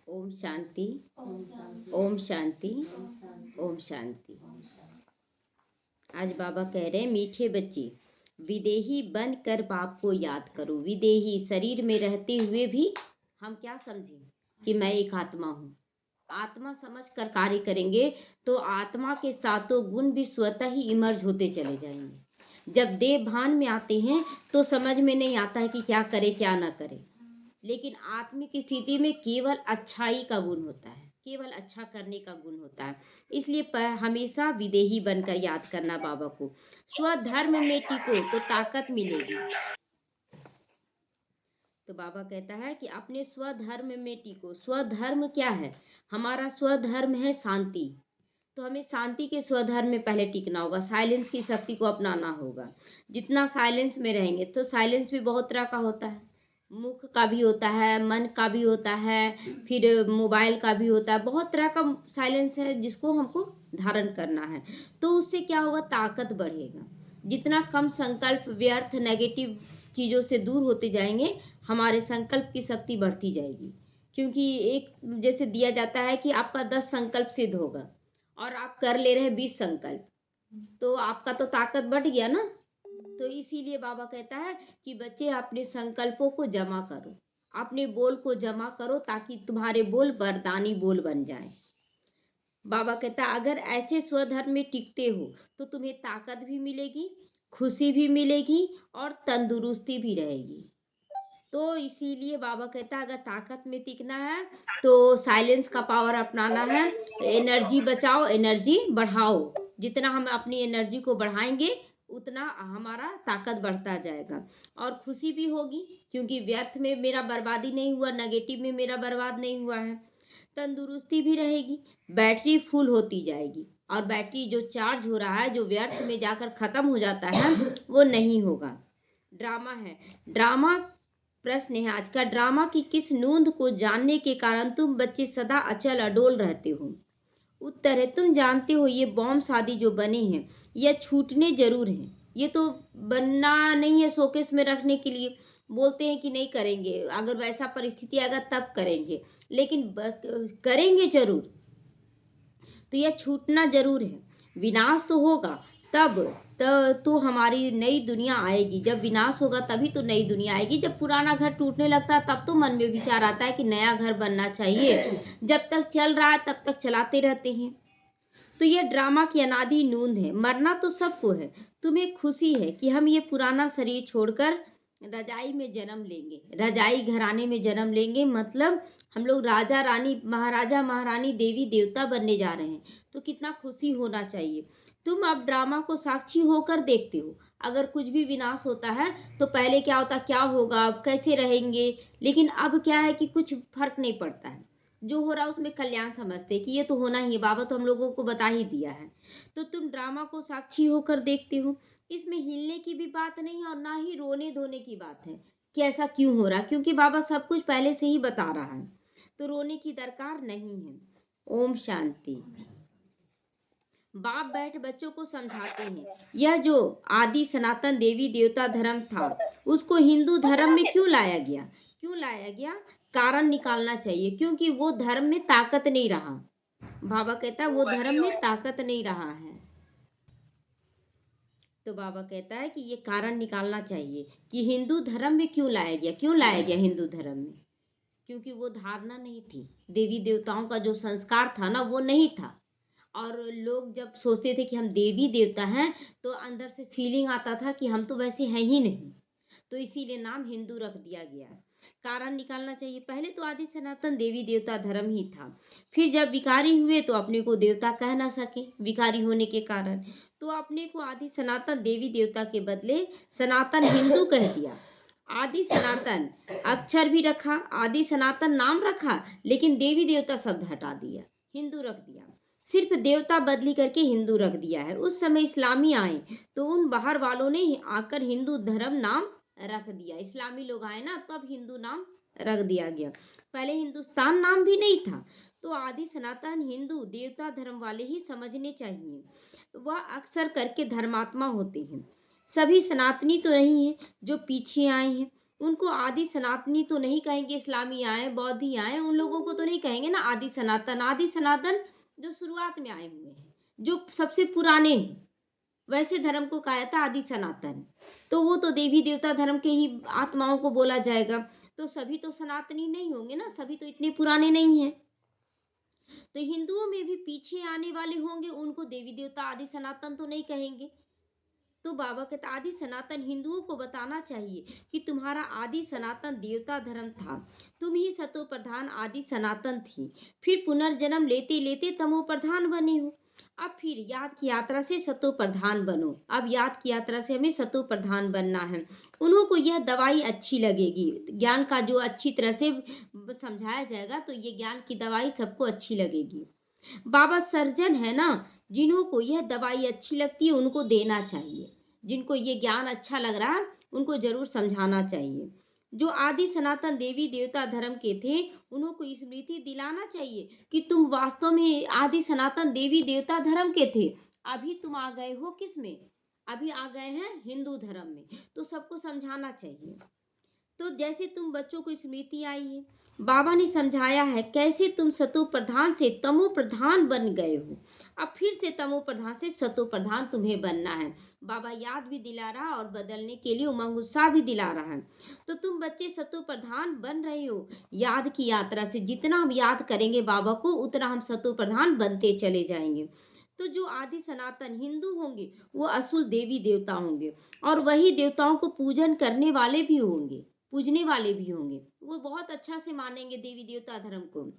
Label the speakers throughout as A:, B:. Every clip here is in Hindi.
A: ओम शांति।
B: ओम शांति।
A: ओम शांति।
B: ओम शांति।
A: ओम शांति।
B: ओम शांति।
A: आज बाबा कह रहे हैं, मीठे बच्चे, विदेही बन कर बाप को याद करो। विदेही, शरीर में रहते हुए भी हम क्या समझें कि मैं एक आत्मा हूँ। आत्मा समझ कर कार्य करेंगे तो आत्मा के सातों गुण भी स्वतः ही इमर्ज होते चले जाएंगे। जब देह भान में आते हैं तो समझ में नहीं आता है कि क्या करे क्या ना करे, लेकिन आत्मिक स्थिति में केवल अच्छाई का गुण होता है, केवल अच्छा करने का गुण होता है। इसलिए हमेशा विदेही बनकर याद करना बाबा को। स्वधर्म में टिको तो ताकत मिलेगी। तो बाबा कहता है कि अपने स्वधर्म में टिको। स्वधर्म क्या है? हमारा स्वधर्म है शांति। तो हमें शांति के स्वधर्म में पहले टिकना होगा, साइलेंस की शक्ति को अपनाना होगा। जितना साइलेंस में रहेंगे, तो साइलेंस भी बहुत तरह का होता है, मुख का भी होता है, मन का भी होता है, फिर मोबाइल का भी होता है। बहुत तरह का साइलेंस है जिसको हमको धारण करना है। तो उससे क्या होगा? ताकत बढ़ेगा। जितना कम संकल्प, व्यर्थ, नेगेटिव चीज़ों से दूर होते जाएंगे, हमारे संकल्प की शक्ति बढ़ती जाएगी। क्योंकि एक जैसे दिया जाता है कि आपका 10 संकल्प सिद्ध होगा और आप कर ले रहे हैं 20 संकल्प, तो आपका तो ताकत बढ़ गया ना। तो इसीलिए बाबा कहता है कि बच्चे अपने संकल्पों को जमा करो, अपने बोल को जमा करो, ताकि तुम्हारे बोल वरदानी बोल बन जाए। बाबा कहता है अगर ऐसे स्वधर्म में टिकते हो तो तुम्हें ताकत भी मिलेगी, खुशी भी मिलेगी और तंदुरुस्ती भी रहेगी। तो इसीलिए बाबा कहता है अगर ताकत में टिकना है तो साइलेंस का पावर अपनाना है। एनर्जी बचाओ, एनर्जी बढ़ाओ। जितना हम अपनी एनर्जी को बढ़ाएंगे उतना हमारा ताकत बढ़ता जाएगा और खुशी भी होगी, क्योंकि व्यर्थ में मेरा बर्बादी नहीं हुआ, नेगेटिव में मेरा बर्बाद नहीं हुआ है। तंदुरुस्ती भी रहेगी, बैटरी फुल होती जाएगी और बैटरी जो चार्ज हो रहा है, जो व्यर्थ में जाकर ख़त्म हो जाता है, वो नहीं होगा। ड्रामा है, ड्रामा प्रश्न है आज का, ड्रामा की किस नूंद को जानने के कारण तुम बच्चे सदा अचल अडोल रहते हो? उत्तर है, तुम जानते हो ये बॉम्ब शादी जो बने हैं यह छूटने जरूर हैं। ये तो बनना नहीं है शोकेस में रखने के लिए, बोलते हैं कि नहीं करेंगे, अगर वैसा परिस्थिति आएगा तब करेंगे, लेकिन करेंगे जरूर। तो यह छूटना जरूर है। विनाश तो होगा तब तो हमारी नई दुनिया आएगी। जब विनाश होगा तभी तो नई दुनिया आएगी। जब पुराना घर टूटने लगता है तब तो मन में विचार आता है कि नया घर बनना चाहिए। जब तक चल रहा है तब तक चलाते रहते हैं। तो यह ड्रामा की अनादि नूंद है। मरना तो सबको है। तुम्हें खुशी है कि हम ये पुराना शरीर छोड़कर रजाई में जन्म लेंगे, रजाई घराने में जन्म लेंगे। मतलब हम लोग राजा रानी, महाराजा महारानी, देवी देवता बनने जा रहे हैं। तो कितना खुशी होना चाहिए। तुम अब ड्रामा को साक्षी होकर देखते हो। अगर कुछ भी विनाश होता है तो पहले क्या होता, क्या होगा, अब कैसे रहेंगे, लेकिन अब क्या है कि कुछ फर्क नहीं पड़ता है। जो हो रहा है उसमें कल्याण समझते हैं कि ये तो होना ही है, बाबा तो हम लोगों को बता ही दिया है। तो तुम ड्रामा को साक्षी होकर देखते हो। इसमें हिलने की भी बात नहीं है और ना ही रोने धोने की बात है कि ऐसा क्यों हो रहा, क्योंकि बाबा सब कुछ पहले से ही बता रहा है। तो रोने की दरकार नहीं है। ओम शांति। बाप बैठ बच्चों को समझाते हैं, यह जो आदि सनातन देवी देवता धर्म था उसको हिंदू धर्म में क्यों लाया गया? क्यों लाया गया? कारण निकालना चाहिए, क्योंकि वो धर्म में ताकत नहीं रहा। बाबा कहता है वो धर्म में ताकत नहीं रहा है। तो बाबा कहता है कि ये कारण निकालना चाहिए कि हिंदू धर्म में क्यों लाया गया। क्यों लाया गया हिंदू धर्म में? क्योंकि वो धारणा नहीं थी, देवी देवताओं का जो संस्कार था ना वो नहीं था। और लोग जब सोचते थे कि हम देवी देवता हैं तो अंदर से फीलिंग आता था कि हम तो वैसे हैं ही नहीं। तो इसीलिए नाम हिंदू रख दिया गया। कारण निकालना चाहिए। पहले तो आदि सनातन देवी देवता धर्म ही था। फिर जब विकारी हुए तो अपने को देवता कह ना सके विकारी होने के कारण, तो अपने को आदि सनातन देवी देवता के बदले सनातन हिंदू कह दिया। आदि सनातन अक्षर भी रखा, आदि सनातन नाम रखा, लेकिन देवी देवता शब्द हटा दिया, हिंदू रख दिया। सिर्फ देवता बदली करके हिंदू रख दिया है। उस समय इस्लामी आए तो उन बाहर वालों ने आकर हिंदू धर्म नाम रख दिया। इस्लामी लोग आए ना तब हिंदू नाम रख दिया गया। पहले हिंदुस्तान नाम भी नहीं था। तो आदि सनातन हिंदू देवता धर्म वाले ही समझने चाहिए। वह अक्सर करके धर्मात्मा होते हैं। सभी सनातनी तो नहीं है जो पीछे आए हैं। उनको आदि सनातनी तो नहीं कहेंगे, इस्लामी आए, बौद्धी आए, उन लोगों को तो नहीं कहेंगे ना आदि सनातन। आदि सनातन जो शुरुआत में आए हुए हैं, जो सबसे पुराने हैं, वैसे धर्म को कहा जाता है आदि सनातन। तो वो तो देवी देवता धर्म के ही आत्माओं को बोला जाएगा। तो सभी तो सनातनी नहीं होंगे ना, सभी तो इतने पुराने नहीं हैं। तो हिंदुओं में भी पीछे आने वाले होंगे, उनको देवी देवता आदि सनातन तो नहीं कहेंगे। तो बाबा कहते आदि सनातन हिंदुओं को बताना चाहिए कि तुम्हारा आदि सनातन देवता धर्म था, तुम ही सतो प्रधान आदि सनातन थी, फिर पुनर्जन्म लेते लेते तमो प्रधान बने हो। अब फिर याद की यात्रा से सतो प्रधान बनो। अब याद की यात्रा से हमें सतो प्रधान बनना है। उन्हों को यह दवाई अच्छी लगेगी, ज्ञान का जो अच्छी तरह से समझाया जाएगा तो ये ज्ञान की दवाई सबको अच्छी लगेगी। बाबा सर्जन है ना, जिन्हों को यह दवाई अच्छी लगती है उनको देना चाहिए। जिनको ये ज्ञान अच्छा लग रहा है उनको जरूर समझाना चाहिए। जो आदि सनातन देवी देवता धर्म के थे उन्हों को स्मृति दिलाना चाहिए कि तुम वास्तव में आदि सनातन देवी देवता धर्म के थे। अभी तुम आ गए हो किस में? अभी आ गए हैं हिंदू धर्म में। तो सबको समझाना चाहिए। तो जैसे तुम बच्चों को स्मृति आई है, बाबा ने समझाया है कैसे तुम सतो प्रधान से तमो प्रधान बन गए हो। अब फिर से तमो प्रधान से सतो प्रधान तुम्हें बनना है। बाबा याद भी दिला रहा और बदलने के लिए उमंग उत्साह भी दिला रहा है। तो तुम बच्चे सतो प्रधान बन रहे हो याद की यात्रा से। जितना हम याद करेंगे बाबा को उतना हम सतो प्रधान बनते चले जाएंगे। तो जो आदि सनातन हिंदू होंगे वो असुल देवी देवता होंगे, और वही देवताओं को पूजन करने वाले भी होंगे, पूजने वाले भी होंगे। वो बहुत अच्छा से मानेंगे देवी देवता धर्म को।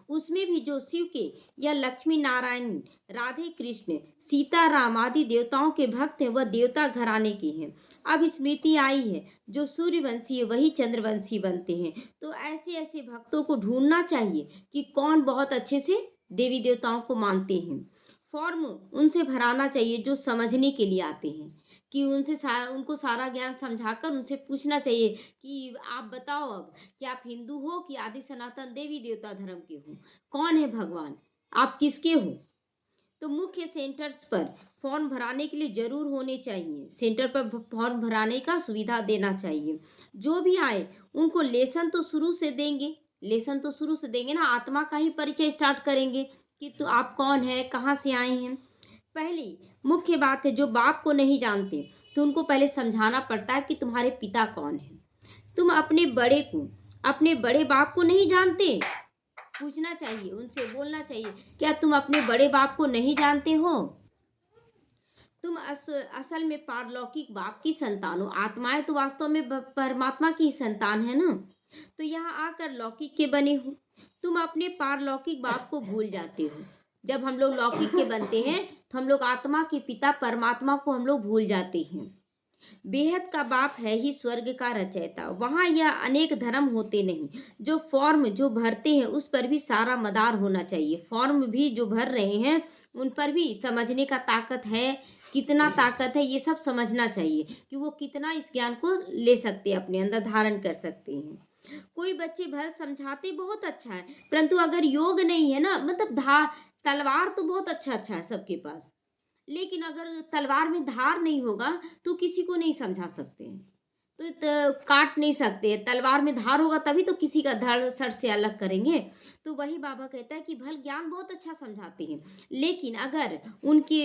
A: उसमें भी जो शिव के या लक्ष्मी नारायण, राधे कृष्ण, सीता राम आदि देवताओं के भक्त हैं वह देवता घराने के हैं। अब स्मृति आई है जो सूर्यवंशी है वही चंद्रवंशी बनते हैं। तो ऐसे ऐसे भक्तों को ढूंढना चाहिए कि कौन बहुत अच्छे से देवी देवताओं को मानते हैं। फॉर्म उनसे भराना चाहिए जो समझने के लिए आते हैं, कि उनको सारा ज्ञान समझाकर उनसे पूछना चाहिए कि आप बताओ अब कि आप हिंदू हो कि आदि सनातन देवी देवता धर्म के हो, कौन है भगवान, आप किसके हो। तो मुख्य सेंटर्स पर फॉर्म भराने के लिए जरूर होने चाहिए। सेंटर पर फॉर्म भराने का सुविधा देना चाहिए। जो भी आए उनको लेसन तो शुरू से देंगे, लेसन तो शुरू से देंगे ना, आत्मा का ही परिचय स्टार्ट करेंगे कि तो आप कौन है, कहाँ से आए हैं। पहली मुख्य बात है जो बाप को नहीं जानते तो उनको पहले समझाना पड़ता है कि तुम्हारे पिता कौन है। तुम अपने बड़े बाप को नहीं जानते, पूछना चाहिए उनसे, बोलना चाहिए क्या तुम अपने बड़े बाप को नहीं जानते हो। तुम असल में पारलौकिक बाप की संतान हो। आत्माएं तो वास्तव में परमात्मा की संतान है ना। तो यहाँ आकर लौकिक के बने हो। तुम अपने पारलौकिक बाप को भूल जाते हो। जब हम लोग लौकिक के बनते हैं तो हम लोग आत्मा के पिता परमात्मा को हम लोग भूल जाते हैं। बेहद का बाप है ही स्वर्ग का रचयिता। वहाँ यह अनेक धर्म होते नहीं। जो फॉर्म जो भरते हैं उस पर भी सारा मदार होना चाहिए। फॉर्म भी जो भर रहे हैं उन पर भी समझने का ताकत है, कितना ताकत है ये सब समझना चाहिए कि वो कितना इस ज्ञान को ले सकते हैं, अपने अंदर धारण कर सकते हैं। कोई बच्चे भर समझाते बहुत अच्छा है, परंतु अगर योग नहीं है ना, मतलब तलवार तो बहुत अच्छा अच्छा है सबके पास, लेकिन अगर तलवार में धार नहीं होगा तो किसी को नहीं समझा सकते हैं। तो काट नहीं सकते। तलवार में धार होगा तभी तो किसी का धड़ सर से अलग करेंगे। तो वही बाबा कहता है कि भल ज्ञान बहुत अच्छा समझाते हैं, लेकिन अगर उनके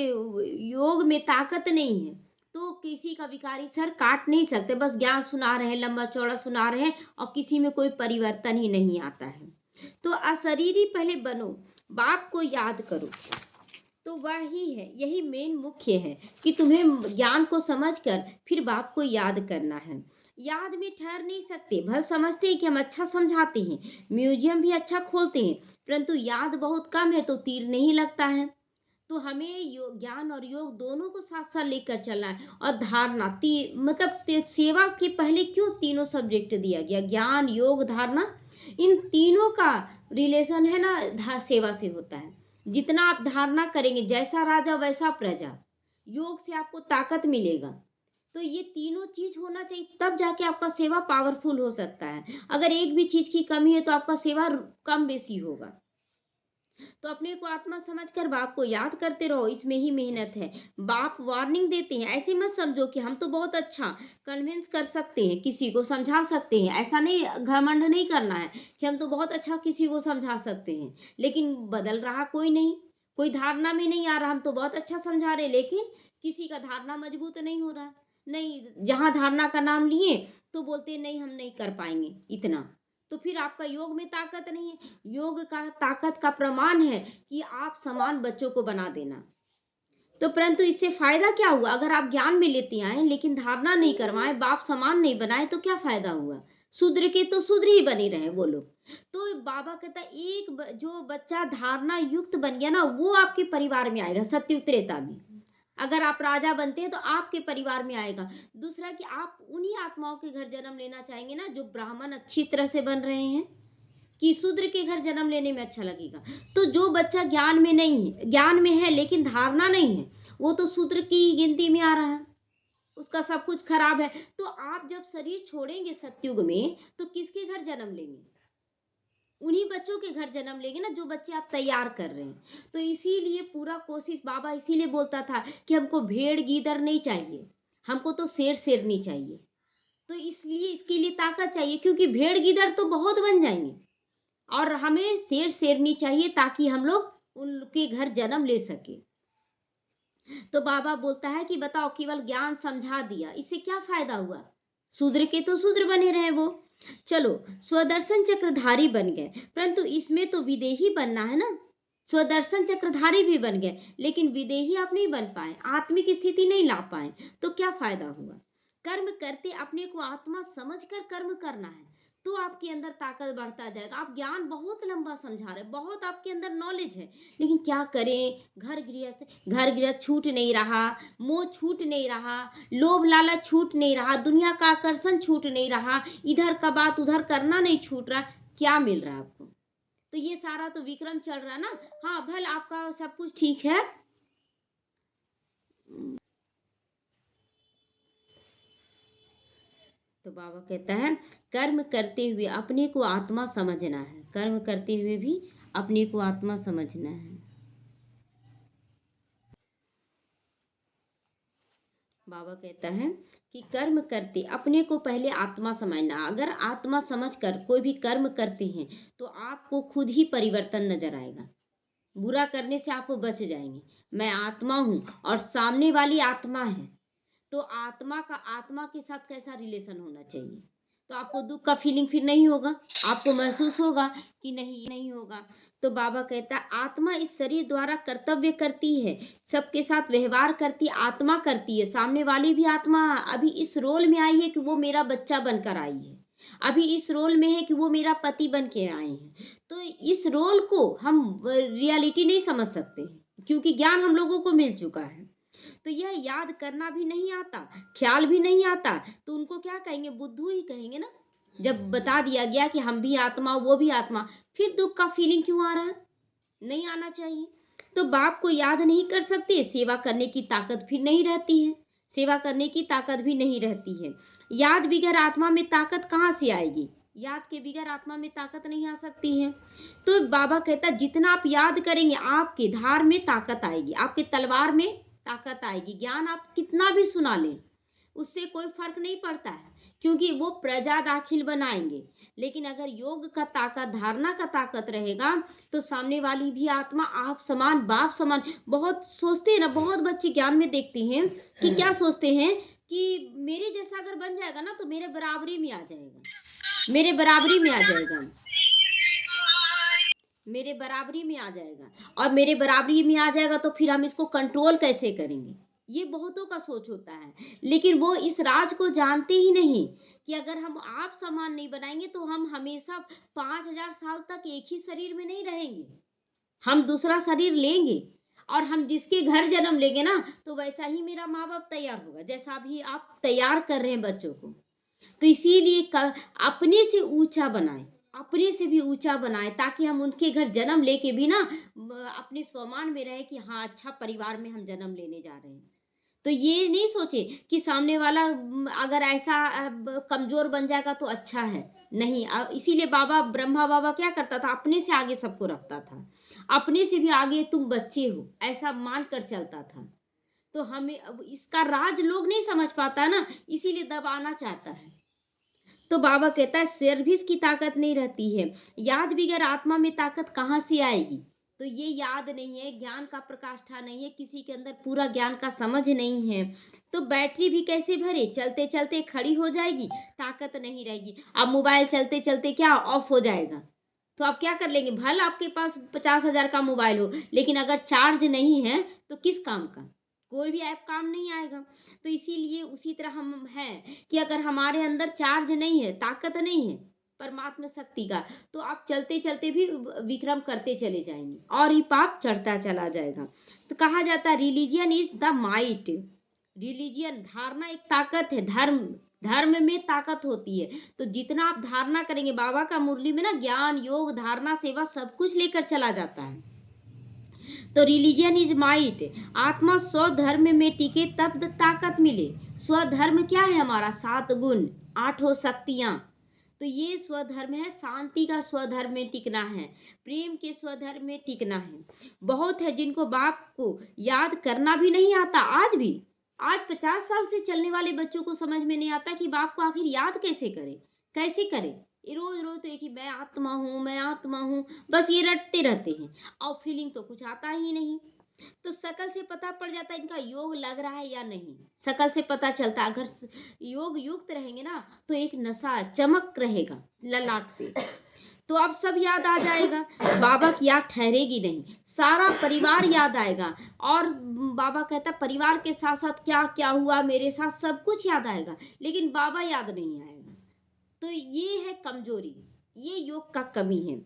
A: योग में ताकत नहीं है तो किसी का विकारी सर काट नहीं सकते। बस ज्ञान सुना रहे हैं, लंबा चौड़ा सुना रहे हैं और किसी में कोई परिवर्तन ही नहीं आता है। तो अशरीरी पहले बनो, बाप को याद करो। तो वही है, यही मेन मुख्य है कि तुम्हें ज्ञान को समझकर फिर बाप को याद करना है। याद में ठहर नहीं सकते। भल समझते हैं कि हम अच्छा समझाते हैं, म्यूजियम भी अच्छा खोलते हैं, परंतु याद बहुत कम है तो तीर नहीं लगता है। तो हमें ज्ञान और योग दोनों को साथ साथ लेकर चलना है। और धारणा मतलब सेवा के पहले क्यों तीनों सब्जेक्ट दिया गया, ज्ञान योग धारणा, इन तीनों का रिलेशन है ना सेवा से होता है। जितना आप धारणा करेंगे, जैसा राजा वैसा प्रजा, योग से आपको ताकत मिलेगा। तो ये तीनों चीज होना चाहिए, तब जाके आपका सेवा पावरफुल हो सकता है। अगर एक भी चीज की कमी है तो आपका सेवा कम बेसी होगा। तो अपने को आत्मा समझकर बाप को याद करते रहो, इसमें ही मेहनत है। बाप वार्निंग देते हैं, ऐसे मत समझो कि हम तो बहुत अच्छा कन्विंस कर सकते हैं, किसी को समझा सकते हैं। ऐसा नहीं, घमंड नहीं करना है कि हम तो बहुत अच्छा किसी को समझा सकते हैं, लेकिन बदल रहा कोई नहीं, कोई धारणा में नहीं आ रहा। हम तो बहुत अच्छा समझा रहे, लेकिन किसी का धारणा मजबूत नहीं हो रहा। नहीं, जहाँ धारणा का नाम लिए तो बोलते हैं, नहीं हम नहीं कर पाएंगे इतना। तो फिर आपका योग में ताकत नहीं है। योग का ताकत का प्रमाण है कि आप समान बच्चों को बना देना। तो परंतु इससे फायदा क्या हुआ? अगर आप ज्ञान में लेते आए लेकिन धारणा नहीं करवाए, बाप समान नहीं बनाए, तो क्या फायदा हुआ? शूद्र के तो शूद्र ही बने रहे वो लोग। तो बाबा कहता है, जो बच्चा धारणा युक्त बन गया ना, वो आपके परिवार में आएगा सत्युग त्रेता में। अगर आप राजा बनते हैं तो आपके परिवार में आएगा। दूसरा कि आप उन्हीं आत्माओं के घर जन्म लेना चाहेंगे ना जो ब्राह्मण अच्छी तरह से बन रहे हैं, कि शूद्र के घर जन्म लेने में अच्छा लगेगा। तो जो बच्चा ज्ञान में नहीं है, ज्ञान में है लेकिन धारणा नहीं है, वो तो शूद्र की गिनती में आ रहा है, उसका सब कुछ खराब है। तो आप जब शरीर छोड़ेंगे सतयुग में, तो किसके घर जन्म लेंगे? उन्हीं बच्चों के घर जन्म लेंगे ना जो बच्चे आप तैयार कर रहे हैं। तो इसीलिए पूरा कोशिश, बाबा इसीलिए बोलता था कि हमको भेड़ गीदड़ नहीं चाहिए, हमको तो शेर शेरनी चाहिए। तो इसलिए इसके लिए ताकत चाहिए, क्योंकि भेड़ गीदड़ तो बहुत बन जाएंगे, और हमें शेर शेरनी चाहिए ताकि हम लोग उनके घर जन्म ले सके। तो बाबा बोलता है कि बताओ, केवल ज्ञान समझा दिया, इससे क्या फायदा हुआ? शूद्र के तो शूद्र बने रहे वो। चलो, स्वदर्शन चक्रधारी बन गए, परंतु इसमें तो विदेही बनना है ना। स्वदर्शन चक्रधारी भी बन गए, लेकिन विदेही आप नहीं बन पाए, आत्मिक स्थिति नहीं ला पाए, तो क्या फायदा हुआ? कर्म करते अपने को आत्मा समझकर कर्म करना है, तो आपके अंदर ताकत बढ़ता जाएगा। आप ज्ञान बहुत लंबा समझा रहे, बहुत आपके अंदर नॉलेज है, लेकिन क्या करें? घर गृहस्थ छूट नहीं रहा, मोह छूट नहीं रहा, लोभ लालच छूट नहीं रहा, दुनिया का आकर्षण छूट नहीं रहा, इधर का बात उधर करना नहीं छूट रहा। क्या मिल रहा है आपको? तो ये सारा तो विक्रम चल रहा है ना। हाँ, भल आपका सब कुछ ठीक है। तो बाबा कहता है, कर्म करते हुए अपने को आत्मा समझना है, कर्म करते हुए भी अपने को आत्मा समझना है। बाबा कहता है कि कर्म करते अपने को पहले आत्मा समझना। अगर आत्मा समझकर कोई भी कर्म करते हैं तो आपको खुद ही परिवर्तन नजर आएगा, बुरा करने से आप बच जाएंगे। मैं आत्मा हूँ और सामने वाली आत्मा है, तो आत्मा के साथ कैसा रिलेशन होना चाहिए? तो आपको दुख का फीलिंग फिर नहीं होगा, आपको महसूस होगा कि नहीं, नहीं होगा। तो बाबा कहता है, आत्मा इस शरीर द्वारा कर्तव्य करती है, सबके साथ व्यवहार करती है, आत्मा करती है। सामने वाली भी आत्मा अभी इस रोल में आई है कि वो मेरा बच्चा बनकर आई है, अभी इस रोल में है कि वो मेरा पति बन के आए हैं। तो इस रोल को हम रियलिटी नहीं समझ सकते हैं, क्योंकि ज्ञान हम लोगों को मिल चुका है। तो यह याद करना भी नहीं आता, ख्याल भी नहीं आता, तो उनको क्या कहेंगे? बुद्धू ही कहेंगे ना। जब बता दिया गया कि हम भी आत्मा वो भी आत्मा, फिर दुख का फीलिंग क्यों आ रहा है? नहीं आना चाहिए। तो बाप को याद नहीं कर सकते, सेवा करने की ताकत फिर नहीं रहती है, सेवा करने की ताकत भी नहीं रहती है। याद बिगर आत्मा में ताकत कहाँ से आएगी? याद के बिगर आत्मा में ताकत नहीं आ सकती है। तो बाबा कहता है, जितना आप याद करेंगे आपके धार में ताकत आएगी, आपके तलवार में ताकत आएगी। ज्ञान आप कितना भी सुना लें, उससे कोई फर्क नहीं पड़ता है, क्योंकि वो प्रजा दाखिल बनाएंगे। लेकिन अगर योग का ताकत, धारणा का ताकत रहेगा, तो सामने वाली भी आत्मा आप समान, बाप समान। बहुत सोचते हैं ना, बहुत बच्चे ज्ञान में देखते हैं कि क्या सोचते हैं कि मेरे जैसा अगर बन जाएगा ना तो मेरे बराबरी में आ जाएगा, मेरे बराबरी में आ जाएगा, मेरे बराबरी में आ जाएगा, और मेरे बराबरी में आ जाएगा तो फिर हम इसको कंट्रोल कैसे करेंगे? ये बहुतों का सोच होता है, लेकिन वो इस राज को जानते ही नहीं कि अगर हम आप समान नहीं बनाएंगे तो हम हमेशा 5,000 साल तक एक ही शरीर में नहीं रहेंगे, हम दूसरा शरीर लेंगे। और हम जिसके घर जन्म लेंगे ना, तो वैसा ही मेरा माँ बाप तैयार होगा, जैसा भी आप तैयार कर रहे हैं बच्चों को। तो इसीलिए अपने से ऊंचा बनाए, अपने से भी ऊंचा बनाए, ताकि हम उनके घर जन्म लेके भी ना अपने स्वमान में रहे कि हाँ, अच्छा परिवार में हम जन्म लेने जा रहे हैं। तो ये नहीं सोचे कि सामने वाला अगर ऐसा कमज़ोर बन जाएगा तो अच्छा है। नहीं, इसीलिए बाबा ब्रह्मा बाबा क्या करता था, अपने से आगे सबको रखता था। अपने से भी आगे तुम बच्चे हो, ऐसा मान कर चलता था। तो हमें अब इसका राज लोग नहीं समझ पाता ना, इसीलिए दबाना चाहता है। तो बाबा कहता है सर्विस की ताकत नहीं रहती है, याद बगैर आत्मा में ताकत कहाँ से आएगी? तो ये याद नहीं है, ज्ञान का प्रकाष्ठा नहीं है, किसी के अंदर पूरा ज्ञान का समझ नहीं है, तो बैटरी भी कैसे भरे? चलते चलते खड़ी हो जाएगी, ताकत नहीं रहेगी। अब मोबाइल चलते चलते क्या ऑफ हो जाएगा, तो आप क्या कर लेंगे? भले आपके पास 50,000 का मोबाइल हो, लेकिन अगर चार्ज नहीं है तो किस काम का? कोई भी ऐप काम नहीं आएगा। तो इसीलिए उसी तरह हम हैं कि अगर हमारे अंदर चार्ज नहीं है, ताकत नहीं है परमात्मा शक्ति का, तो आप चलते-चलते भी विक्रम करते चले जाएँगे और ही पाप चढ़ता चला जाएगा। तो कहा जाता है religion is the might. Religion धारणा एक ताकत है, धर्म धर्म में ताकत होती है। तो जितना आप धारणा करेंगे, बाबा का मुरली में ना ज्ञान, योग, धारणा, सेवा सब कुछ लेकर चला जाता है। तो रिलीजन इज माइट, आत्मा स्वधर्म में टिके तब ताकत मिले। स्वधर्म क्या है हमारा? 7 गुण, 8 शक्तियाँ। तो ये स्वधर्म है, शांति का स्वधर्म में टिकना है, प्रेम के स्वधर्म में टिकना है। बहुत है जिनको बाप को याद करना भी नहीं आता आज भी। आज 50 साल से चलने वाले बच्चों को समझ में नहीं आता कि बाप को आखिर याद कैसे करें, कैसे करें। ये रोज-रोज तो एक ही मैं आत्मा हूँ, बस ये रटते रहते हैं और फीलिंग तो कुछ आता ही नहीं। तो शकल से पता पड़ जाता है इनका योग लग रहा है या नहीं। शकल से पता चलता है, अगर योग युक्त रहेंगे ना तो एक नशा चमक रहेगा ललाट पे, तो अब सब याद आ जाएगा। बाबा की याद ठहरेगी नहीं, सारा परिवार याद आएगा। और बाबा कहता परिवार के साथ साथ क्या क्या हुआ मेरे साथ सब कुछ याद आएगा, लेकिन बाबा याद नहीं आएगा। तो ये है कमजोरी, ये योग का कमी है।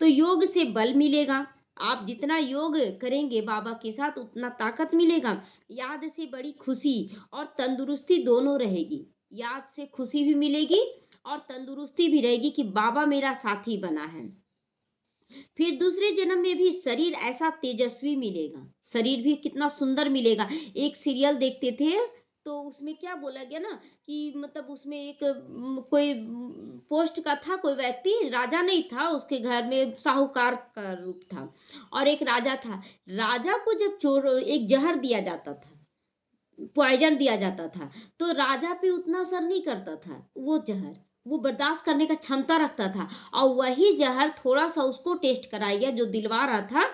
A: तो योग से बल मिलेगा, आप जितना योग करेंगे बाबा के साथ उतना ताकत मिलेगा। याद से बड़ी खुशी और तंदुरुस्ती दोनों रहेगी। याद से खुशी भी मिलेगी और तंदुरुस्ती भी रहेगी कि बाबा मेरा साथी बना है। फिर दूसरे जन्म में भी शरीर ऐसा तेजस्वी मिलेगा, शरीर भी कितना सुंदर मिलेगा। एक सीरियल देखते थे तो उसमें क्या बोला गया ना कि मतलब उसमें एक कोई पोस्ट का था, कोई व्यक्ति राजा नहीं था, उसके घर में साहूकार का रूप था और एक राजा था। राजा को जब चोर एक जहर दिया जाता था, पॉइज़न दिया जाता था, तो राजा पे उतना असर नहीं करता था वो ज़हर, वो बर्दाश्त करने का क्षमता रखता था और वही ज़हर थोड़ा-सा उसको टेस्ट कराया गया, जो दिलवा रहा था,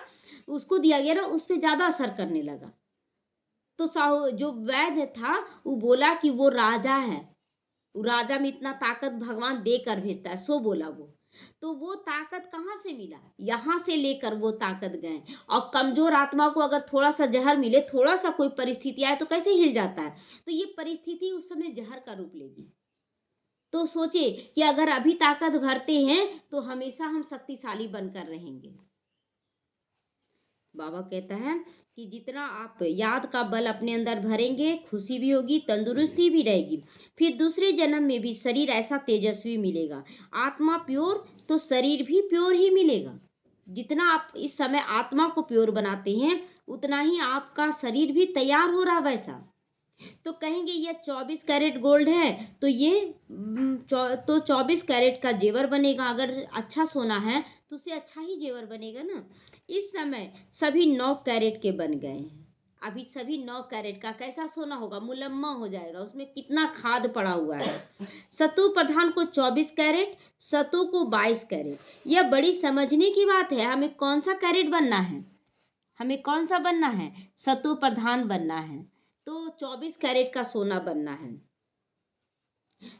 A: उसको दिया गया ना, उस पे ज़्यादा असर करने लगा। तो जो वैद्य था, वो बोला कि वो राजा है, वो राजा में इतना ताकत भगवान देकर भेजता है, सो बोला वो। तो वो ताकत कहाँ से मिला? यहाँ से लेकर वो ताकत गए। और कमज़ोर आत्मा को अगर थोड़ा-सा ज़हर मिले, थोड़ा-सा कोई परिस्थिति आए तो कैसे हिल जाता है? तो ये परिस्थिति उस समय ज़हर का रूप लेगी। तो सोचिए कि अगर अभी ताकत भरते हैं, तो हमेशा हम शक्तिशाली बनकर रहेंगे। बाबा कहता है कि जितना आप याद का बल अपने अंदर भरेंगे, खुशी भी होगी, तंदुरुस्ती भी रहेगी। फिर दूसरे जन्म में भी शरीर ऐसा तेजस्वी मिलेगा। आत्मा प्योर तो शरीर भी प्योर ही मिलेगा। जितना आप इस समय आत्मा को प्योर बनाते हैं, उतना ही आपका शरीर भी तैयार हो रहा वैसा। तो कहेंगे ये 24 कैरेट गोल्ड है, तो ये तो 24 कैरेट का जेवर बनेगा। अगर अच्छा सोना है तो उससे अच्छा ही जेवर बनेगा ना। इस समय सभी 9 कैरेट के बन गए हैं। अभी सभी 9 कैरेट का कैसा सोना होगा? मुलम्मा हो जाएगा, उसमें कितना खाद पड़ा हुआ है। सतु प्रधान को 24 कैरेट, सतु को 22 कैरेट। यह बड़ी समझने की बात है। हमें कौन सा कैरेट बनना है? हमें कौन सा बनना है? सतु प्रधान बनना है, तो 24 कैरेट का सोना बनना है।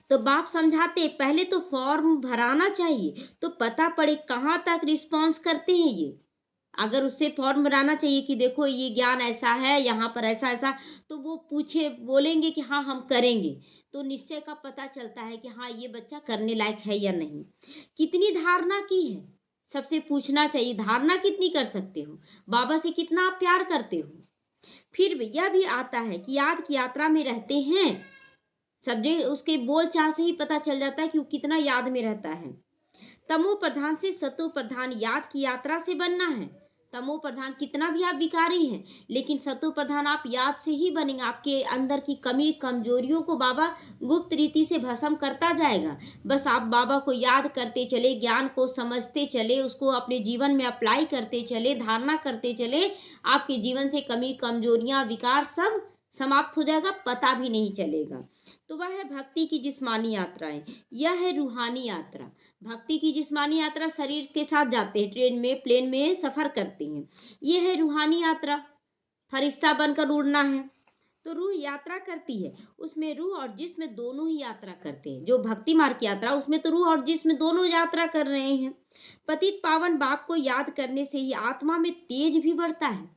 A: तो बाप समझाते पहले तो फॉर्म भराना चाहिए, तो पता पड़े कहाँ तक रिस्पॉन्स करते हैं ये। अगर उससे फॉर्म भराना चाहिए कि देखो ये ज्ञान ऐसा है, यहाँ पर ऐसा ऐसा, तो वो पूछे बोलेंगे कि हाँ हम करेंगे, तो निश्चय का पता चलता है कि हाँ ये बच्चा करने लायक है या नहीं। कितनी धारणा की है, सबसे पूछना चाहिए धारणा कितनी कर सकते हो, बाबा से कितना आप प्यार करते हो। फिर यह भी आता है कि याद की यात्रा में रहते हैं, सब्जेक्ट उसके बोल चाल से ही पता चल जाता है कि वो कितना याद में रहता है। तमो प्रधान से सतो प्रधान याद की यात्रा से बनना है, तमो प्रधान कितना भी आप विकारी हैं, लेकिन सतो प्रधान आप याद से ही बनेंगे। आपके अंदर की कमी कमजोरियों को बाबा गुप्त रीति से भस्म करता जाएगा। बस आप बाबा को याद करते चले, ज्ञान को समझते चले, उसको अपने जीवन में अप्लाई करते चले, धारणा करते चले। आपके जीवन से कमी कमजोरियां विकार सब समाप्त हो जाएगा, पता भी नहीं चलेगा। तो वह है भक्ति की जिस्मानी यात्राएं, यह है रूहानी यात्रा। भक्ति की जिस्मानी यात्रा शरीर के साथ जाते हैं, ट्रेन में प्लेन में सफर करते हैं। ये है रूहानी यात्रा, फरिश्ता बनकर उड़ना है। तो रूह यात्रा करती है, उसमें रूह और जिस्म दोनों ही यात्रा करते हैं। जो भक्ति मार्ग की यात्रा, उसमें तो रूह और जिस्म दोनों यात्रा कर रहे हैं। पतित पावन बाप को याद करने से ही आत्मा में तेज भी बढ़ता है,